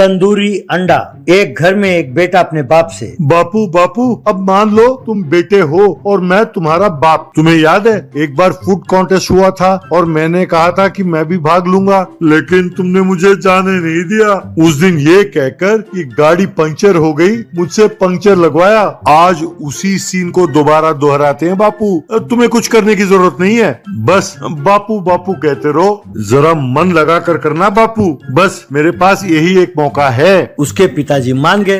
तंदूरी अंडा। एक घर में एक बेटा अपने बाप से, बापू बापू अब मान लो तुम बेटे हो और मैं तुम्हारा बाप। तुम्हें याद है एक बार फूड कॉन्टेस्ट हुआ था और मैंने कहा था कि मैं भी भाग लूंगा, लेकिन तुमने मुझे जाने नहीं दिया। उस दिन ये कहकर कि गाड़ी पंचर हो गई, मुझसे पंक्चर लगवाया। आज उसी सीन को दोबारा दोहराते हैं बापू। तुम्हें कुछ करने की जरूरत नहीं है, बस बापू बापू कहते रहो। जरा मन लगा कर करना बापू, बस मेरे पास यही एक मौका है। उसके पिताजी मान गए।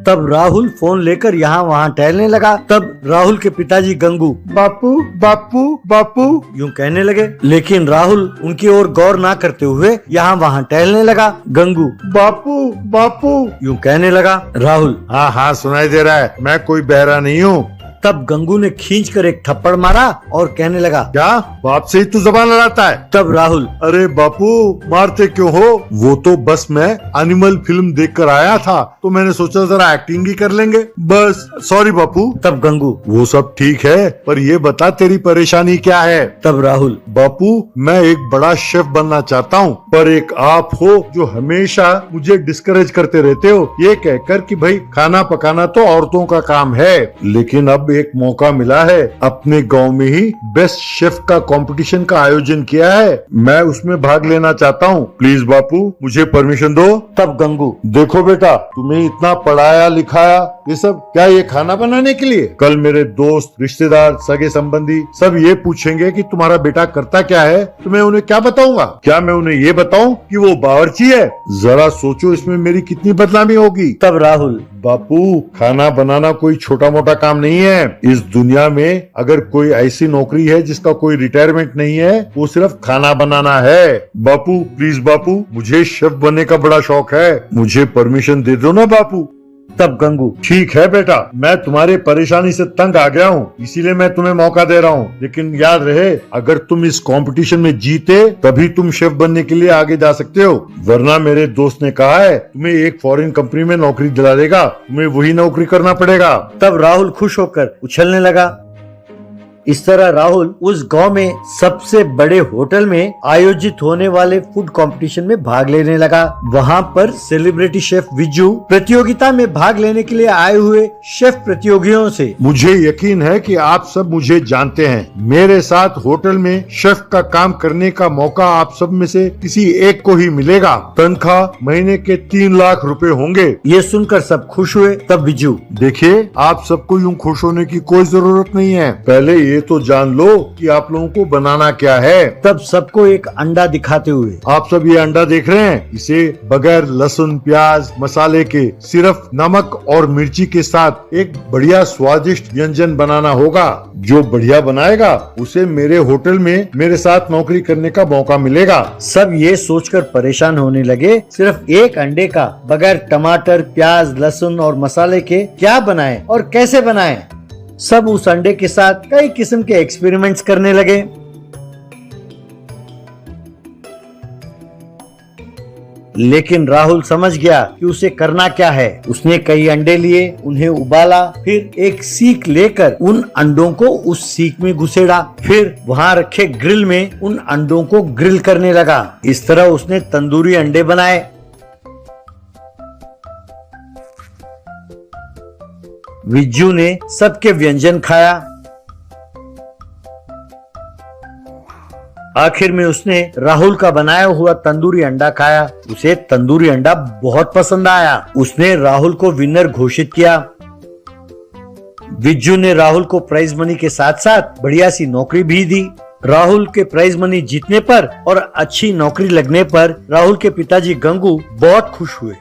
तब राहुल फोन लेकर यहाँ वहाँ टहलने लगा। तब राहुल के पिताजी गंगू बापू बापू बापू यूं कहने लगे, लेकिन राहुल उनकी ओर गौर ना करते हुए यहाँ वहाँ टहलने लगा। गंगू बापू बापू यूं कहने लगा। राहुल हाँ हाँ सुनाई दे रहा है, मैं कोई बहरा नहीं हूँ। तब गंगू ने खींचकर एक थप्पड़ मारा और कहने लगा, क्या बाप से ही तू जबान लड़ाता है? तब राहुल, अरे बापू मारते क्यों हो? वो तो बस मैं एनिमल फिल्म देखकर आया था तो मैंने सोचा जरा एक्टिंग ही कर लेंगे, बस सॉरी बापू। तब गंगू, वो सब ठीक है पर ये बता तेरी परेशानी क्या है? तब राहुल, बापू मैं एक बड़ा शेफ बनना चाहता हूँ पर एक आप हो जो हमेशा मुझे डिस्करेज करते रहते हो, ये कहकर कि भाई खाना पकाना तो औरतों का काम है। लेकिन अब एक मौका मिला है, अपने गांव में ही बेस्ट शेफ का कंपटीशन का आयोजन किया है, मैं उसमें भाग लेना चाहता हूँ। प्लीज बापू मुझे परमिशन दो। तब गंगू, देखो बेटा तुम्हें इतना पढ़ाया लिखाया ये सब क्या, ये खाना बनाने के लिए? कल मेरे दोस्त रिश्तेदार सगे संबंधी सब ये पूछेंगे कि तुम्हारा बेटा करता क्या है, तो मैं उन्हें क्या बताऊंगा? क्या मैं उन्हें ये बताऊं कि वो बावर्ची है? जरा सोचो इसमें मेरी कितनी बदनामी होगी। तब राहुल, बापू खाना बनाना कोई छोटा मोटा काम नहीं है। इस दुनिया में अगर कोई ऐसी नौकरी है जिसका कोई रिटायरमेंट नहीं है वो सिर्फ खाना बनाना है। बापू प्लीज बापू मुझे शेफ बनने का बड़ा शौक है, मुझे परमिशन दे दो ना बापू। तब गंगू, ठीक है बेटा मैं तुम्हारे परेशानी से तंग आ गया हूँ इसीलिए मैं तुम्हें मौका दे रहा हूँ, लेकिन याद रहे अगर तुम इस कंपटीशन में जीते तभी तुम शेफ बनने के लिए आगे जा सकते हो, वरना मेरे दोस्त ने कहा है तुम्हें एक फॉरेन कंपनी में नौकरी दिला देगा, तुम्हें वही नौकरी करना पड़ेगा। तब राहुल खुश होकर उछलने लगा। इस तरह राहुल उस गांव में सबसे बड़े होटल में आयोजित होने वाले फूड कंपटीशन में भाग लेने लगा। वहां पर सेलिब्रिटी शेफ विज्जू प्रतियोगिता में भाग लेने के लिए आए हुए शेफ प्रतियोगियों से, मुझे यकीन है कि आप सब मुझे जानते हैं, मेरे साथ होटल में शेफ का काम करने का मौका आप सब में से किसी एक को ही मिलेगा। तनख्वाह महीने के 3 लाख रुपए होंगे। ये सुनकर सब खुश हुए। तब विज्जू, देखिए आप सबको यूं खुश होने की कोई जरूरत नहीं है, पहले ये तो जान लो कि आप लोगों को बनाना क्या है। तब सबको एक अंडा दिखाते हुए, आप सब ये अंडा देख रहे हैं, इसे बगैर लहसुन प्याज मसाले के सिर्फ नमक और मिर्ची के साथ एक बढ़िया स्वादिष्ट व्यंजन बनाना होगा। जो बढ़िया बनाएगा उसे मेरे होटल में मेरे साथ नौकरी करने का मौका मिलेगा। सब ये सोचकर परेशान होने लगे सिर्फ एक अंडे का बगैर टमाटर प्याज लहसुन और मसाले के क्या बनाएं और कैसे बनाएं। सब उस अंडे के साथ कई किस्म के एक्सपेरिमेंट्स करने लगे। लेकिन राहुल समझ गया कि उसे करना क्या है। उसने कई अंडे लिए, उन्हें उबाला, फिर एक सीख लेकर उन अंडों को उस सीख में घुसेड़ा, फिर वहां रखे ग्रिल में उन अंडों को ग्रिल करने लगा। इस तरह उसने तंदूरी अंडे बनाए। विज्जू ने सबके व्यंजन खाया। आखिर में उसने राहुल का बनाया हुआ तंदूरी अंडा खाया। उसे तंदूरी अंडा बहुत पसंद आया। उसने राहुल को विनर घोषित किया। विज्जू ने राहुल को प्राइज मनी के साथ साथ बढ़िया सी नौकरी भी दी। राहुल के प्राइज मनी जीतने पर और अच्छी नौकरी लगने पर राहुल के पिताजी गंगू बहुत खुश हुए।